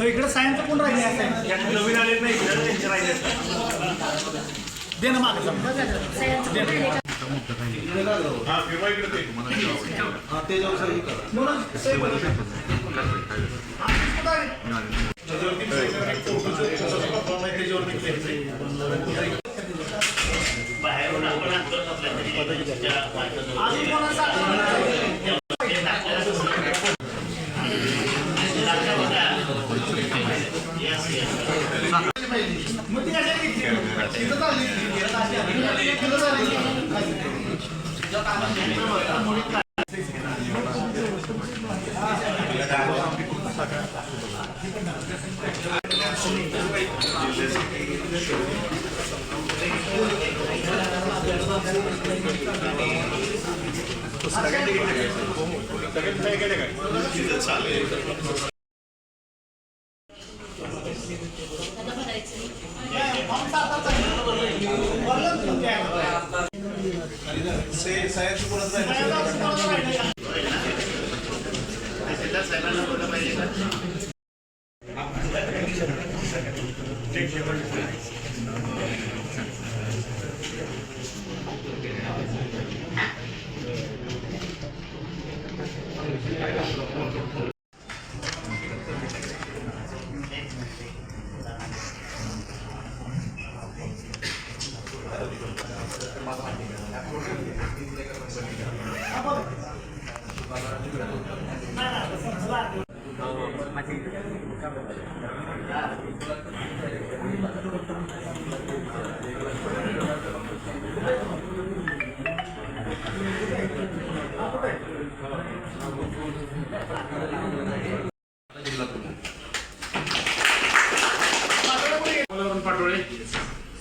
इकडे सायन्सचं कोण राहिले असं नवीन आले नाही राहिले दे ना मागं बाहेरून आपण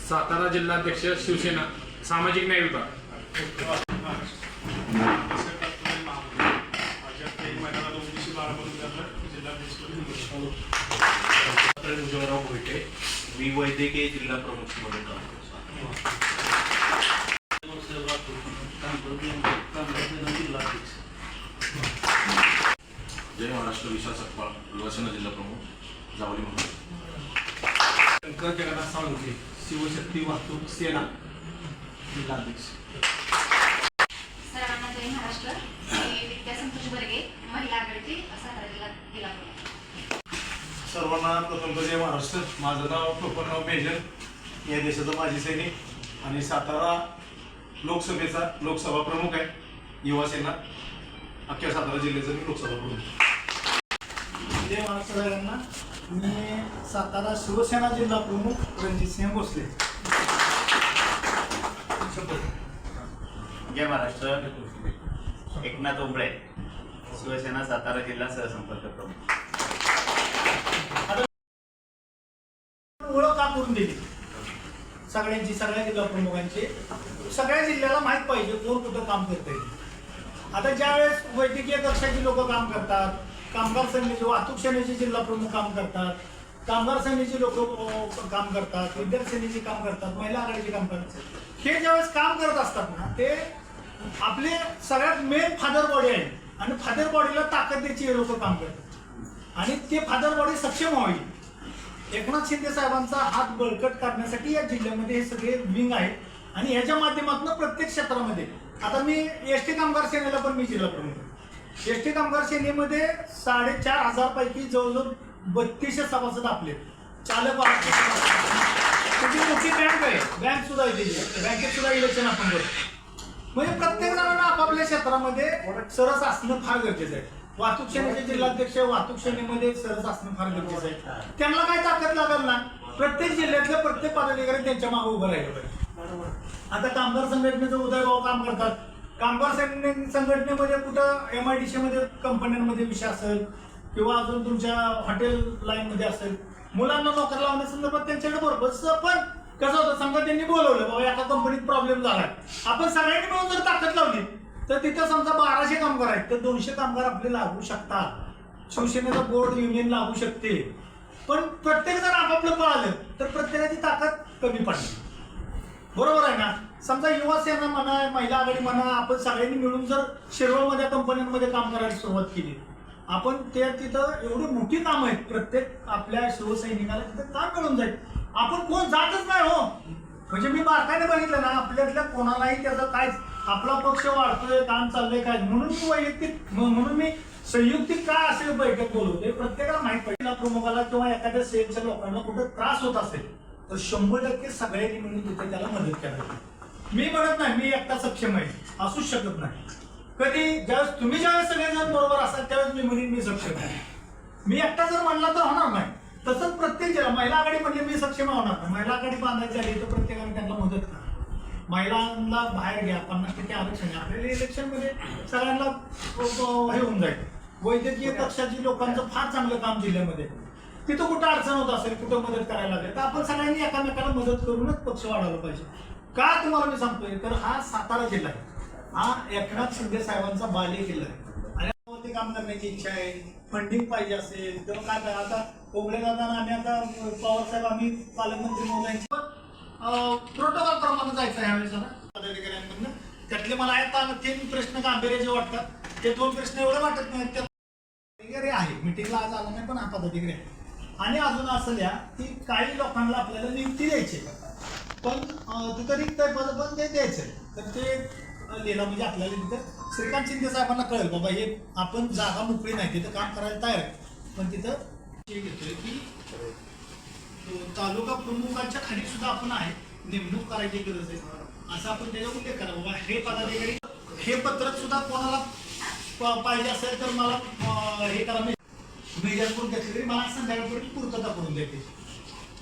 सातारा जिल्हाध्यक्ष शिवसेना सामाजिक न्याय विभाग मी वैद्यकीय जिल्हा प्रमुख जय महाराष्ट्र विशाल सकपाळ युवासेना जिल्हा प्रमुख जावली म्हणून शंकर जगन्नाथ साळुंखे शिवशक्ती वाहतूक सेना जिल्हाध्यक्ष. सर्वांना जय महाराष्ट्र. मी विद्या संतोष बर्गे, महिला आघाडीची सातारा जिल्हा प्रमुख. सर्वांना प्रथम जय महाराष्ट्र. माझं नाव टोपणराव मेजर, या देशाचा माजी सैनिक आणि सातारा लोकसभेचा लोकसभा प्रमुख आहे. युवासेना अख्ख्या सातारा जिल्ह्याचा मी लोकसभा प्रमुख. जय महाराष्ट्र सगळ्यांना. मी सातारा शिवसेना जिल्हा प्रमुख रणजित सिंह भोसले. जय महाराष्ट्र. एकनाथ ओंबळे, शिवसेना सातारा जिल्हा सहसंपर्क प्रमुख. ओळख का करून दिली सगळ्यांची, सगळ्या जिल्हा प्रमुखांची. सगळ्या जिल्ह्याला माहीत पाहिजे कोण कुठं काम करतंय. आता ज्यावेळेस वैद्यकीय कक्षाची लोक काम करतात, कामगार सेनेचे, वाहतूक सेनेचे जिल्हा प्रमुख काम करतात, कामगार सेनेचे लोक काम करतात, विद्यार्थी सेनेचे काम करतात, महिला आघाडीचे काम करतात. हे ज्यावेळेस काम करत असतात ना, ते आपले सगळ्यात मेन फादर बॉडी आहे आणि फादर बॉडीला ताकद द्यायची हे लोक काम करतात आणि ते फादर बॉडी सक्षम व्हावी. एकनाथ शिंदे साहेबांचा हात बळकट करण्यासाठी या जिल्ह्यामध्ये हे सगळे विंग आहेत आणि ह्याच्या माध्यमातून प्रत्येक क्षेत्रामध्ये. आता मी एसटी कामगार सेनेला पण मी जिल्हा प्रमुख. एसटी कामगार सेनेमध्ये 4,500 पैकी जवळजवळ 3200 सभासद आपले चालक. त्याची मोठी बँक आहे, बँक सुद्धा आहे त्याची, बँकेत सुद्धा इलेक्शन आपण करतो. म्हणजे प्रत्येक जणांना आपापल्या क्षेत्रामध्ये सरस असणं फार गरजेचं आहे. वाहतूक सेनेचे जिल्हाध्यक्ष वाहतूक सेनेमध्ये सरस असणं फार गरजेचं आहे. त्यांना काय ताकद लागेल ना, प्रत्येक जिल्ह्यातले प्रत्येक पदाधिकारी त्यांच्या मागे उभं राहिलं पाहिजे. आता कामगार संघटनेचं उदयभाऊ काम करतात. कामगार संघटनेमध्ये कुठं MIDC मध्ये कंपन्यांमध्ये विषय असेल किंवा अजून तुमच्या हॉटेल लाईनमध्ये असेल, मुलांना नोकरी लावण्यासंदर्भात त्यांच्याकडे बरोबर. पण कसं होतं, समजा त्यांनी बोलवलं बाबा एका कंपनीत प्रॉब्लेम झाला, आपण सगळ्यांनी मिळून जर ताकद लावली तर तिथं समजा 1200 कामगार आहेत तर 200 कामगार आपले लागू शकतात. शिवसेनेचा बोर्ड युनियन लागू शकते. पण प्रत्येक जर आपापलं पळालं तर प्रत्येकाची ताकद कमी पडली. बरोबर आहे ना. समजा युवा सेना म्हणा, महिला आघाडी म्हणा, आपण सगळ्यांनी मिळून जर शिरवळमध्ये कंपन्यांमध्ये काम करायला सुरुवात केली आपण ते तिथं एवढी मोठी कामं आहेत, प्रत्येक आपल्या शिवसैनिकाला तिथं काम मिळून जाईल. आपण कोण जातच नाही हो. म्हणजे मी बारकाईने बघितलं ना, आपल्यातल्या कोणालाही त्याचं काय आपला पक्ष वाढतोय, काम चाललंय काय, म्हणून मी वैयक्तिक म्हणून मी संयुक्तिक काय असेल बैठक बोलवते. प्रत्येकाला माहित पाहिजे प्रमुखाला किंवा एखाद्या सेलच्या लोकांना कुठं त्रास होत असेल तर 100% सगळ्यांनी मिळून तिथे त्याला मदत करावी. मी म्हणत नाही मी एकटा सक्षम आहे, असूच शकत नाही. कधी ज्यावेळेस तुम्ही ज्यावेळेस सगळेजण बरोबर असाल त्यावेळेस मी म्हणेन मी सक्षम आहे. मी एकटा जर म्हणला तर होणार नाही. तसंच प्रत्येक जण महिला आघाडी म्हणले मी सक्षम होणार नाही. महिला आघाडी बांधायची आली तर प्रत्येकाने त्यांना मदत करा. महिलांना बाहेर घ्या, 50% आरक्षण घ्या. आपल्याला इलेक्शनमध्ये सगळ्यांना हे होऊन जाईल. वैद्यकीय कक्षाची लोकांचं फार चांगलं काम जिल्ह्यामध्ये, तिथं कुठं अडचण होत असेल, कुठं मदत करायला लागेल तर आपण सगळ्यांनी एकामेकाला मदत करूनच पक्ष वाढवला पाहिजे. का तुम्हाला मी सांगतोय तर हा सातारा जिल्हा आहे, हा एकनाथ शिंदे साहेबांचा बाले किल्ला आहे आणि ते काम करण्याची इच्छा आहे. फंडिंग पाहिजे असेल किंवा काय काय, आता कोंबडे दादांना आम्ही आता पवार साहेब आम्ही पालकमंत्री महोदयांची प्रोटोकॉल प्रमाणे जायचं ह्यावेळेस पदाधिकाऱ्यांकडनं. त्यातले मला आता 3 प्रश्न गांभीर्याचे वाटतात. ते 2 प्रश्न एवढे वाटत नाहीत. पदाधिकारी आहे, मिटिंगला आज आला नाही पण हा पदाधिकारी आहे. आणि अजून असं द्या की काही लोकांना आपल्याला नियुक्ती द्यायची, पण तिथं रिक्त पद पण ते द्यायचं तर ते लिहिलं म्हणजे आपल्याला तिथं श्रीकांत शिंदे साहेबांना कळेल बाबा हे आपण जागा मोकळी नाही, तिथं काम करायला तयार आहे. पण तिथं हे घेतोय की तालुका प्रमुखांच्या खाली सुद्धा आपण आहे, नेमणूक करायची गरज आहे असं आपण त्याचा उल्लेख करा. बाबा हे पदाधिकारी हे पत्रक सुद्धा कोणाला पाहिजे असेल तर मला हे करा, मी करून घेतली तरी मला संध्याकाळपर्यंत पूर्तता करून देते.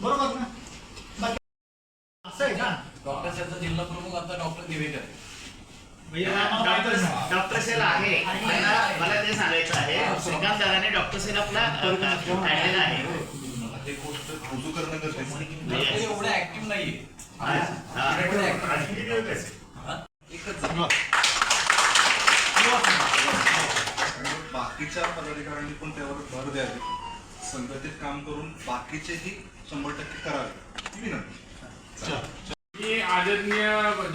बरोबर ना? बाकी असं आहे का? डॉक्टर जिल्हा प्रमुख आता डॉक्टर दिवेकर आहे. डॉक्टर सेल आहे. मला ते सांगायचं आहे, श्रीकांत दादाने डॉक्टर सेल आपला काढलेला आहे. ते गोष्ट रुजू करणं गरजेचं Yes. आहे. एवढं ऍक्टिव्ह नाहीये. एकच बाकीच्या पदाधिकाऱ्यांनी पण त्यावर भर द्यावे, संघटित काम करून बाकीचेही 100% करावे ही विनंती. मी आदरणीय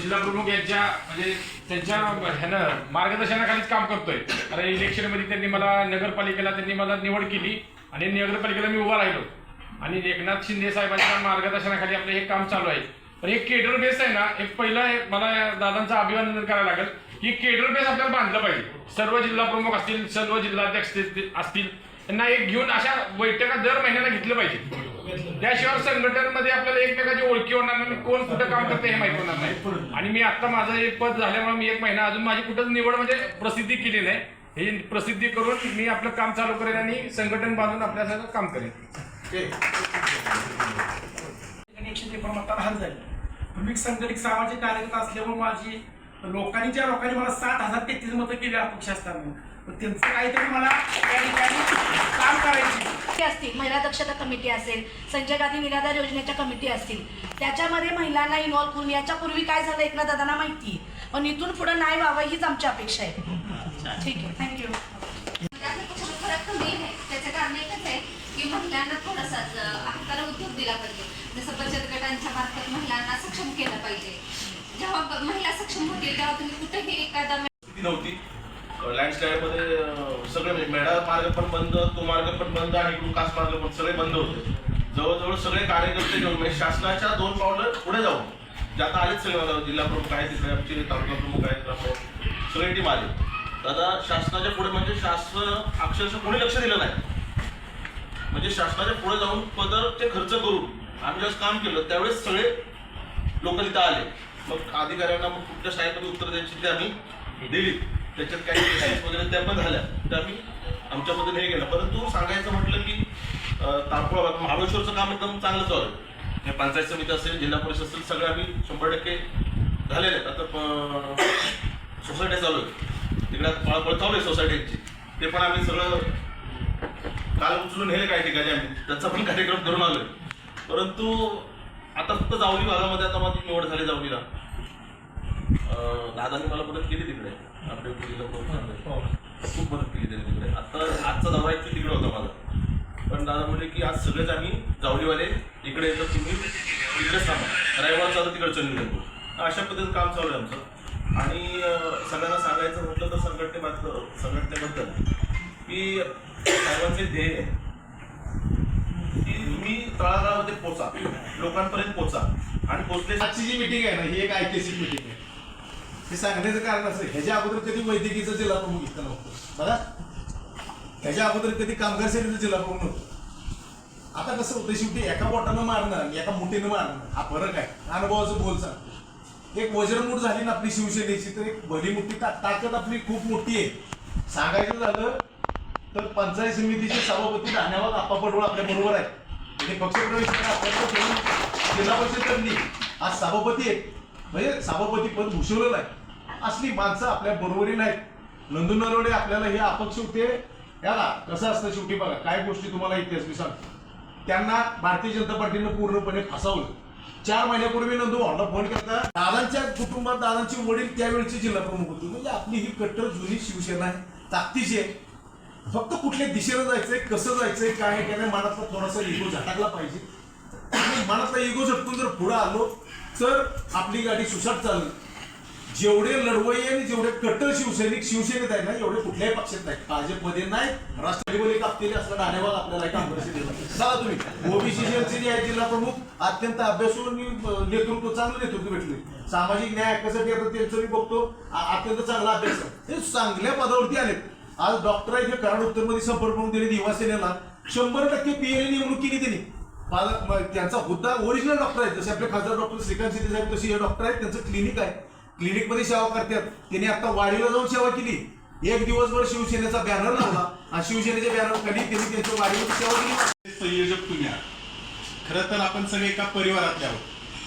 जिल्हा प्रमुख यांच्या म्हणजे त्यांच्या ह्यानं मार्गदर्शनाखालीच काम करतोय. कारण इलेक्शनमध्ये त्यांनी मला नगरपालिकेला त्यांनी मला निवड केली आणि नगरपालिकेला मी उभा राहिलो आणि एकनाथ शिंदे साहेबांच्या मार्गदर्शनाखाली आपलं हे काम चालू आहे. पण हे केडर बेस आहे ना, एक पहिलं मला दादांचं अभिनंदन करायला लागेल की केडर बेस आपल्याला बांधलं पाहिजे. सर्व जिल्हा प्रमुख असतील, सर्व जिल्हाध्यक्ष असतील, त्यांना एक घेऊन अशा बैठका दर महिन्याला घेतलं पाहिजे. त्याशिवाय संघटनेमध्ये आपल्याला एकमेकाची ओळखी होणार नाही, कोण कुठं काम करते हे माहिती होणार नाही. आणि मी आता माझं एक पद झाल्यामुळे मी 1 महिना अजून माझी कुठंच निवड म्हणजे प्रसिद्धी केली नाही. हे प्रसिद्धी करून मी आपलं काम चालू करेन आणि संघटन बांधून आपल्यासह काम करेन. 153 हल झाली. मी संघटित सामाजिक कार्यकर्ता असल्यामुळे माझी लोकांनी मला 7033 मतं केली अपक्ष असताना, त्यांचं काहीतरी मला त्या ठिकाणी काम करायची असतील. महिला दक्षता कमिटी असेल, संजय गांधी निराधार योजनेच्या कमिटी असतील, त्याच्यामध्ये महिलांना इन्व्हॉल्व करून याच्यापूर्वी काय झालं एकनाथ दादांना माहिती आहे, पण इथून पुढे नाही व्हावं हीच आमची अपेक्षा आहे. ठीक आहे, थँक्यू. फरक कमी आहे. त्याचं कारण एकच आहे की महिलांना थोडासा हाताला उद्योग दिला पाहिजे. जसं बचत गटांच्या मार्फत महिलांना सक्षम केलं पाहिजे. जेव्हा महिला सक्षम होतील तेव्हा तुम्ही कुठेही एखादा नव्हती. लँडस्लाईडमध्ये सगळे मेढा मार्ग पण बंद, तो मार्ग पण बंद आणि इकडून कास मार्ग पण सगळे बंद होते. जवळजवळ सगळे कार्यकर्ते घेऊन म्हणजे शासनाच्या 2 पावलं पुढे जाऊन जे आता आलेच सगळे जिल्हा प्रमुख आहेत, तिकडे आमचे तालुका प्रमुख आहेत, सगळी टीम आली. दादा शासनाच्या पुढे म्हणजे शासन अक्षरशः कोणी लक्ष दिलं नाही. म्हणजे शासनाच्या पुढे जाऊन पदर ते खर्च करून आम्ही ज्यावेळेस काम केलं त्यावेळेस सगळे लोक तिथं आले. मग अधिकाऱ्यांना मग कुठल्या शाळेमध्ये उत्तर द्यायची ते आम्ही दिली. त्याच्यात काही केसेस वगैरे त्या पण झाल्या, त्या आम्ही आमच्या पद्धतीने हे केलं. परंतु सांगायचं म्हटलं की तारपोळा महाबळेश्वरचं काम एकदम चांगलं चालू आहे. हे पंचायत समिती असेल, जिल्हा परिषद असेल, सगळे आम्ही 100% झालेले आहेत. आता सोसायटी चालू आहे, तिकडे पळापळ चालू आहे सोसायटीची, ते पण आम्ही सगळं काल उचलून नेले काही ठिकाणी आम्ही त्याचा पण कार्यक्रम करून आलोय. परंतु आता फक्त जावली भागामध्ये आता माझी निवड झाली जावलीला. दादांनी मला मदत केली तिकडे, आपल्या खूप मदत केली त्यांनी तिकडे. आता आजचा दौरा ॲक्च्युली तिकडे होता माझा, पण दादा म्हणले की आज सगळेच आम्ही जावलीवाले इकडे येतात, तुम्ही तिकडेच थांबा, रविवारचं आता तिकडचं निघून येतो. अशा पद्धतीचं काम चालू आहे आमचं. आणि सगळ्यांना सांगायचं म्हटलं तर संघटनेबद्दल की साहेबांचे ध्येय आहे की तुम्ही तळागाळामध्ये पोचा, लोकांपर्यंत पोचा आणि पोचले. आजची जी मिटिंग आहे ना ही एक ऐतिहासिक मिटिंग आहे. हे सांगण्याचं कारण असं ह्याच्या अगोदर कधी वैद्यकीयचं जिल्हा प्रमुख इथं नव्हतं बघा. ह्याच्या अगोदर कधी कामगार सेनेचं जिल्हा प्रमुख नव्हतं. आता कसं होतं शेवटी एका बोटानं मारणं आणि एका मुठीनं मारणं हा फरक आहे. अनुभवाचं बोलचा एक वज्रमूठ झाली ना आपली शिवसेनेची तर एक भली मोठी ताकद आपली खूप मोठी आहे. सांगायचं झालं तर पंचायत समितीचे सभापती धान्यावर आप्पा पडवळ आपल्या बरोबर आहे. म्हणजे पक्षप्रवेश जिल्हा परिषद करली आज सभापती आहेत म्हणजे सभापती पद भूषवलेलं आहे. असली माणसं आपल्या बरोबरीला आहेत. नंदू नरवडे आपल्याला हे अपक्ष होते याला कसं असतं शेवटी बघा काय गोष्टी तुम्हाला इतिहास मी सांगतो. त्यांना भारतीय जनता पार्टीनं पूर्णपणे फसवलं. 4 महिन्यापूर्वी नंदू भाऊला फोन केला. दादांच्या कुटुंबात दादांचे वडील त्यावेळचे जिल्हा प्रमुख होते. म्हणजे आपली ही कट्टर जुनी शिवसेना आहे, ताकदीची आहे. फक्त कुठल्या दिशेनं जायचंय, कसं जायचंय, काय काय मनातला थोडासा इगो झटकला पाहिजे. मनातला इगो झटकून जर पुढे आलो तर आपली गाडी सुसाट चालली. जेवढे लढवई आणि जेवढे कट्टर शिवसैनिक शिवसेनेत आहे ना एवढे कुठल्याही पक्षात नाही. भाजपमध्ये नाही, राष्ट्रवादी कापलेले असं धान्यवाद आपल्याला काँग्रेस चला तुम्ही ओबीसी जे आहे जिल्हा प्रमुख अत्यंत अभ्यासू नेतृत्व, चांगलं नेतृत्व भेटले. सामाजिक न्याय हक्कासाठी आता त्यांचं मी बघतो अत्यंत चांगला अभ्यास आहे. ते चांगल्या पदावरती आलेत. आज डॉक्टर आहे कराड उत्तरमध्ये संपर्क म्हणून दिले युवा सेनेला 100% PLA निवडणूक केली त्यांनी. त्यांचा हुद्दा ओरिजिनल डॉक्टर आहेत. जसे आपले खासदार डॉक्टर श्रीकांत शिंदे साहेब तसे हे डॉक्टर आहेत. त्यांचं क्लिनिक आहे, क्लिनिकमध्ये सेवा करतात. त्यांनी आता वाडीला जाऊन सेवा केली. एक दिवसभर शिवसेनेचा बॅनर लावला आणि शिवसेनेच्या बॅनर खाली त्यांनी त्यांच्या वाडीमध्ये सेवा केली. संयोजक तुम्ही आहात. खरं तर आपण सगळे एका परिवारातले आहोत.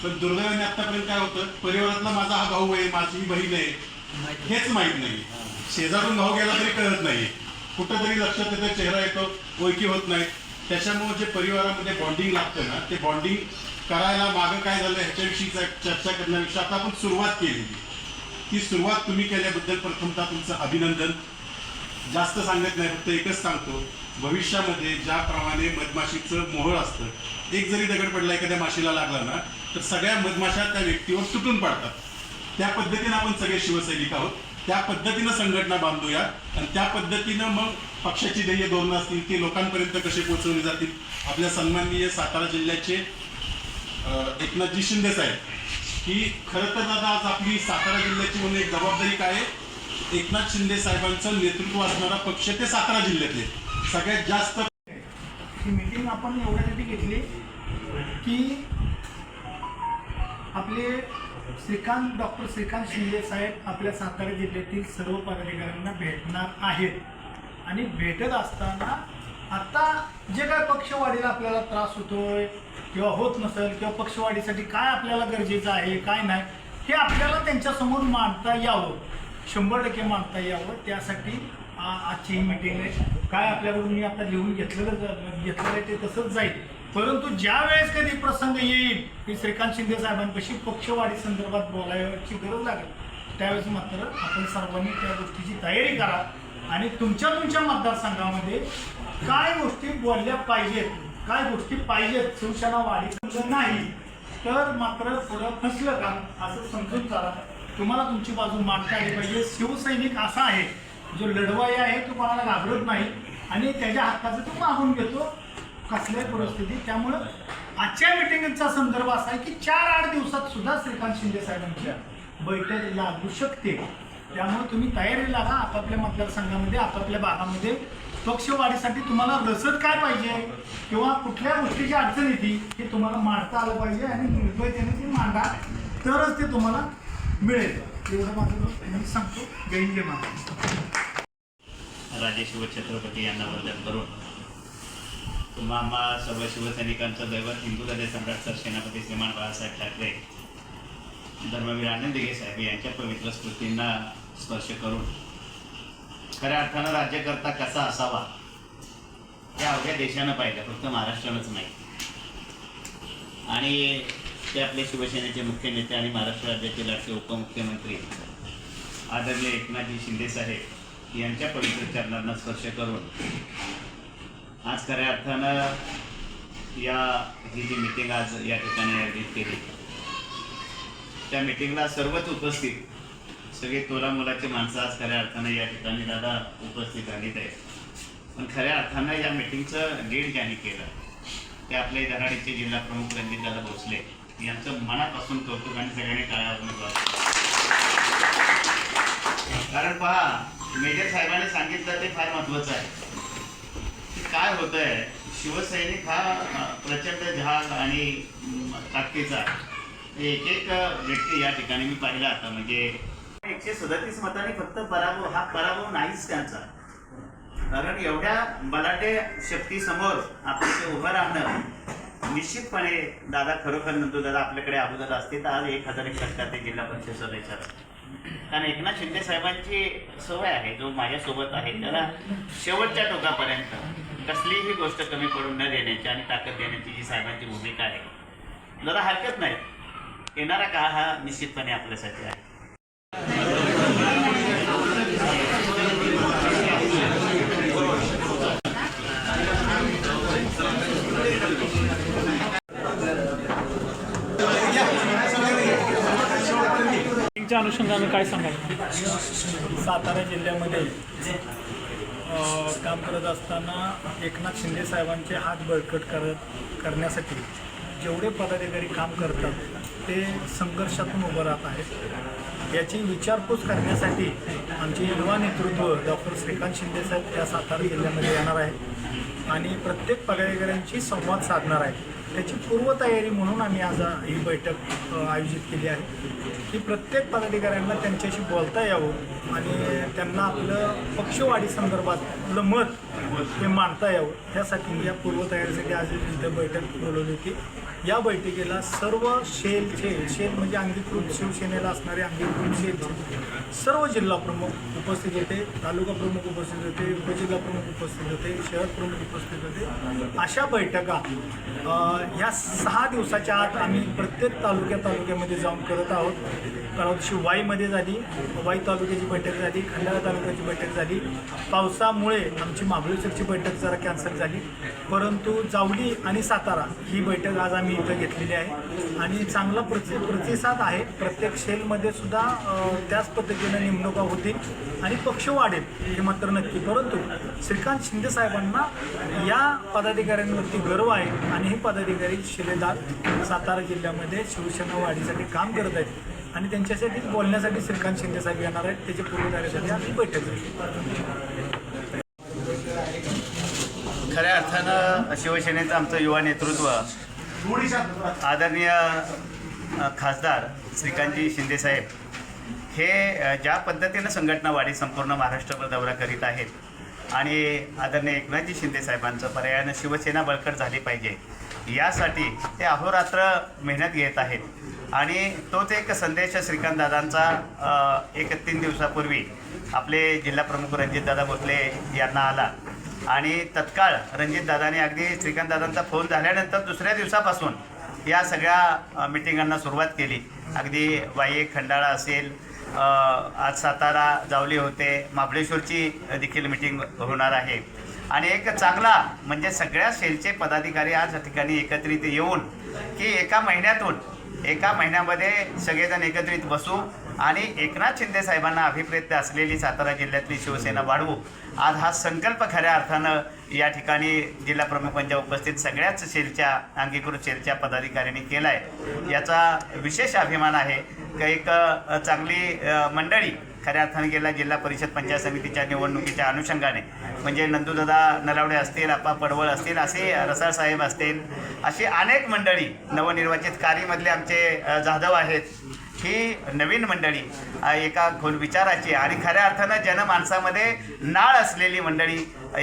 पण दुर्दैवाने आतापर्यंत काय होतं परिवारातला माझा हा भाऊ आहे, माझी बहीण आहे हेच माहीत नाही. शेजारून भाऊ गेला तरी कळत नाही. कुठंतरी लक्षात येतं, चेहरा येतो, ओळखी होत नाही. त्याच्यामुळे जे परिवारामध्ये बॉन्डिंग लागतं ना ते बॉन्डिंग करायला मागं काय झालं ह्याच्याविषयी चर्चा करण्यापेक्षा आता आपण सुरुवात केलेली. ती सुरुवात तुम्ही केल्याबद्दल प्रथमतः तुमचं अभिनंदन. जास्त सांगत नाही, फक्त एकच सांगतो भविष्यामध्ये ज्याप्रमाणे मधमाशीचं मोहळ असतं, एक जरी दगड पडला एखाद्या माशीला लागला ना तर सगळ्या मधमाशा त्या व्यक्तीवर तुटून पडतात. त्या पद्धतीनं आपण सगळे शिवसैनिक आहोत. त्या पद्धतीनं संघटना बांधूया आणि त्या पद्धतीनं मग पक्षाची ध्येय धोरणं असतील ती लोकांपर्यंत कसे पोहोचवली जातील. आपल्या सन्माननीय सातारा जिल्ह्याचे एकनाथजी शिंदे साहेब की खरं तर दादा आज आपली सातारा जिल्ह्याची म्हणून एक जबाबदारी काय आहे. एकनाथ शिंदे साहेबांचं नेतृत्व असणारा पक्ष ते सातारा जिल्ह्यातले सगळ्यात जास्त. ही मीटिंग आपण एवढ्यासाठी घेतली की आपले डॉक्टर श्रीकांत शिंदे साहेब आपल्या सातारा जिल्ह्यातील सर्व पदाधिकाऱ्यांना भेटणार आहेत. आणि भेटत असताना आता जे काय पक्षवाढीला आपल्याला त्रास होतोय किंवा होत नसेल किंवा पक्षवाढीसाठी काय आपल्याला गरजेचं आहे काय नाही हे आपल्याला त्यांच्यासमोर मांडता यावं, 100% मांडता यावं. त्यासाठी आजची ही मीटिंग आहे. काय आपल्याकडून मी आता लिहून घेतलेलं आहे ते तसंच जाईल. परंतु ज्या वेळेस कधी प्रसंग येईल की श्रीकांत शिंदे साहेबांपाशी पक्षवाढी संदर्भात बोलायची गरज लागेल त्यावेळेस मात्र आपण सर्वांनी त्या गोष्टीची तयारी करा आणि तुमच्या मतदारसंघामध्ये काय गोष्टी बोलल्या पाहिजेत, काय गोष्टी पाहिजेत. शिवसेना वाढी नाही तर मात्र थोडं फसलं का असं समजून चाला. तुम्हाला तुमची बाजू मांडता आली पाहिजे. शिवसैनिक असा आहे जो लढवाई आहे तो कोणाला घाबरत नाही आणि त्याच्या हक्काचं तो मागून घेतो कसल्याही परिस्थितीत. त्यामुळं आजच्या मिटिंगचा संदर्भ असा आहे की 4-8 दिवसात सुद्धा श्रीकांत शिंदे साहेबांच्या बैठक लागू शकते. त्यामुळे तुम्ही तयारी लागा आपापल्या मतदारसंघामध्ये आपापल्या भागामध्ये. पक्षवाढीसाठी तुम्हाला रसद काय पाहिजे किंवा कुठल्या गोष्टीची अडचण येते हे तुम्हाला मांडता आलं पाहिजे आणि निर्भयतेने ते मांडा तरच ते तुम्हाला मिळेल. एवढं माझं मी सांगतो. जय हिंद, जय महाराष्ट्र. राजे शिवछत्रपती यांना वंदन करून तुम्हा आम्हा सर्व शिवसैनिकांचं दैवत हिंदू हृदय सम्राट सर सेनापती श्रीमान बाळासाहेब ठाकरे धर्मवीर आनंद दिघे साहेब यांच्या पवित्र स्मृतींना स्पर्श करून खऱ्या अर्थानं राज्यकर्ता कसा असावा हे अवघ्या देशानं पाहिलं, फक्त महाराष्ट्रानंच नाही. आणि ते आपले शिवसेनेचे मुख्य नेते आणि महाराष्ट्र राज्याचे लाडके उपमुख्यमंत्री आदरणीय एकनाथजी शिंदे साहेब यांच्या पवित्र चरणांना स्पर्श करून आज खऱ्या अर्थानं ही जी मीटिंग आज या ठिकाणी आयोजित केली त्या मीटिंगला सर्वच उपस्थित सगळे तोला मुलाची माणसं आज खऱ्या अर्थानं या ठिकाणी दादा उपस्थित झालीत आहेत. पण खऱ्या अर्थानं या मिटिंगचं लीड ज्यांनी केलं ते आपले धराडीचे जिल्हा प्रमुख रणजितदादा भोसले यांचं मनापासून कौतुक आणि सगळ्यांनी टाळ्या. कारण पहा, मेजर साहेबांनी सांगितलं ते फार महत्त्वाचं आहे. काय होतंय, शिवसैनिक हा प्रचंड जहाज आणि ताकदीचा एक एक व्यक्ती या ठिकाणी मी पाहिला आता. म्हणजे 137 मतांनी फक्त पराभव नाहीच त्यांचा. कारण एवढ्या बलाढ्य शक्तीसमोर आपण उभं राहणं निश्चितपणे दादा, खरोखर नंतर दादा आपल्याकडे अगोदर असते तर आज 1001% ते जिल्हा परिषद सदस्य. कारण एकनाथ शिंदे साहेबांची सवय आहे, जो माझ्यासोबत आहे त्याला शेवटच्या टोकापर्यंत कसलीही गोष्ट कमी पडून न देण्याची आणि ताकद देण्याची जी साहेबांची भूमिका आहे, जरा हरकत नाही. येणारा काळ हा निश्चितपणे आपल्यासाठी आहे. च्या अनुषंगाने काय सांगाल? सातारा जिल्ह्यामध्ये काम करत असताना एकनाथ शिंदे साहेबांचे हात बळकट करण्यासाठी जेवढे पदाधिकारी काम करतात ते संघर्षातून उभं राहत आहेत. याची विचारपूस करण्यासाठी आमचे युवा नेतृत्व डॉक्टर श्रीकांत शिंदे साहेब त्या सातारा जिल्ह्यामध्ये येणार आहे आणि प्रत्येक पदाधिकाऱ्यांशी संवाद साधणार आहे. त्याची पूर्वतयारी म्हणून आम्ही आज ही बैठक आयोजित केली आहे की प्रत्येक पदाधिकाऱ्यांना त्यांच्याशी बोलता यावं आणि त्यांना आपलं पक्षवाढी संदर्भातलं मत हे मांडता यावं. त्यासाठी या पूर्वतयारीसाठी आज इथं बैठक बोलवली होती. या बैठकीला सर्व शेल म्हणजे अंगीकृत शिवसेनेला असणारे अंगीकृत शेलचे सर्व जिल्हा प्रमुख उपस्थित होते, तालुका प्रमुख उपस्थित होते, उपजिल्हा प्रमुख उपस्थित होते, शहर प्रमुख उपस्थित होते. अशा बैठका ह्या 6 दिवसाच्या आत आम्ही प्रत्येक तालुक्यामध्ये जाऊन करत आहोत. परवा वाईमध्ये झाली, वाई तालुक्याची बैठक झाली, खंडाळा तालुक्याची बैठक झाली. पावसामुळे आमची महाबळेश्वरची बैठक जरा कॅन्सल झाली, परंतु जावली आणि सातारा ही बैठक आज आम्ही इथं घेतलेली आहे आणि चांगला प्रतिसाद आहे. प्रत्येक शेलमध्ये सुद्धा त्याच पद्धतीनं नेमणुका होतील आणि पक्ष वाढेल हे मात्र नक्की. परंतु श्रीकांत शिंदे साहेबांना या पदाधिकाऱ्यांवरती गर्व आहे आणि हे पदाधिकारी शिलेदार सातारा जिल्ह्यामध्ये शिवसेना वाढीसाठी काम करत आहेत आणि त्यांच्यासाठी बोलण्यासाठी श्रीकांत शिंदे साहेब येणार आहेत. त्याच्या पूर्वतयारीसाठी आम्ही बैठक झाली. खऱ्या अर्थानं शिवसेनेचं आमचं युवा नेतृत्व आदरणीय खासदार श्रीकांतजी शिंदे साहेब हे ज्या पद्धतीनं संघटना वाढी संपूर्ण महाराष्ट्रभर दौरा करीत आहेत आणि आदरणीय एकनाथजी शिंदे साहेबांचं पर्यायानं शिवसेना बळकट झाली पाहिजे यासाठी ते अहोरात्र मेहनत घेत आहेत आणि तोच एक संदेश श्रीकांतदादांचा एक 3 दिवसापूर्वी आपले जिल्हाप्रमुख रणजितदादा भोसले यांना आला आणि तत्काळ रणजितदादाने अगदी श्रीकांतदादांचा फोन झाल्यानंतर दुसऱ्या दिवसापासून या सगळ्या मिटिंगांना सुरुवात केली. अगदी वाई खंडाळा असेल, आज सातारा जावली होते, महाबळेश्वरची देखील मिटिंग होणार आहे आणि एक चांगला म्हणजे सगळ्या सेलचे पदाधिकारी आज या ठिकाणी एकत्रित येऊन की एका महिन्यामध्ये सगळेजण एकत्रित बसू आणि एकनाथ शिंदे साहेबांना अभिप्रेत असलेली सातारा जिल्ह्यातली शिवसेना वाढवू. आज हा संकल्प खऱ्या अर्थानं या ठिकाणी जिल्हा प्रमुखांच्या उपस्थित सगळ्याच सेलच्या अंगीकृत सेलच्या पदाधिकाऱ्यांनी केला आहे. याचा विशेष अभिमान आहे की एक चांगली मंडळी खऱ्या अर्थाने गेल्या जिल्हा परिषद पंचायत समितीच्या निवडणुकीच्या अनुषंगाने म्हणजे नंदूदादा नलावडे असतील, आप्पा पडवळ असतील, असे रसाळ साहेब असतील, अशी अनेक मंडळी नवनिर्वाचित कारीमधले आमचे जाधव आहेत. ही नवीन मंडळी एका खोल विचाराची आणि खऱ्या अर्थानं जनमानसामध्ये नाळ असलेली मंडळी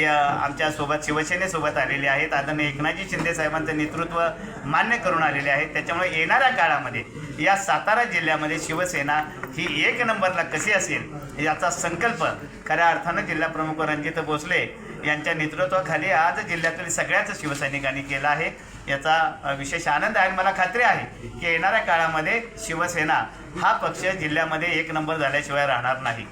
आमच्यासोबत शिवसेनेसोबत आलेली आहेत. आदरणीय एकनाथजी शिंदे साहेबांचं नेतृत्व मान्य करून आलेले आहेत. त्याच्यामुळे येणाऱ्या काळामध्ये या सातारा जिल्ह्यामध्ये शिवसेना ही 1 नंबरला कशी असेल याचा संकल्प खऱ्या अर्थानं जिल्हाप्रमुख रणजित भोसले यांच्या नेतृत्वाखाली आज जिल्ह्यातील सगळ्याच शिवसैनिकांनी केला आहे. याचा विशेष आनंद आहे. मला खात्री आहे की येणाऱ्या काळामध्ये शिवसेना हा पक्ष जिल्ह्यामध्ये 1 नंबर झाल्याशिवाय राहणार नाही.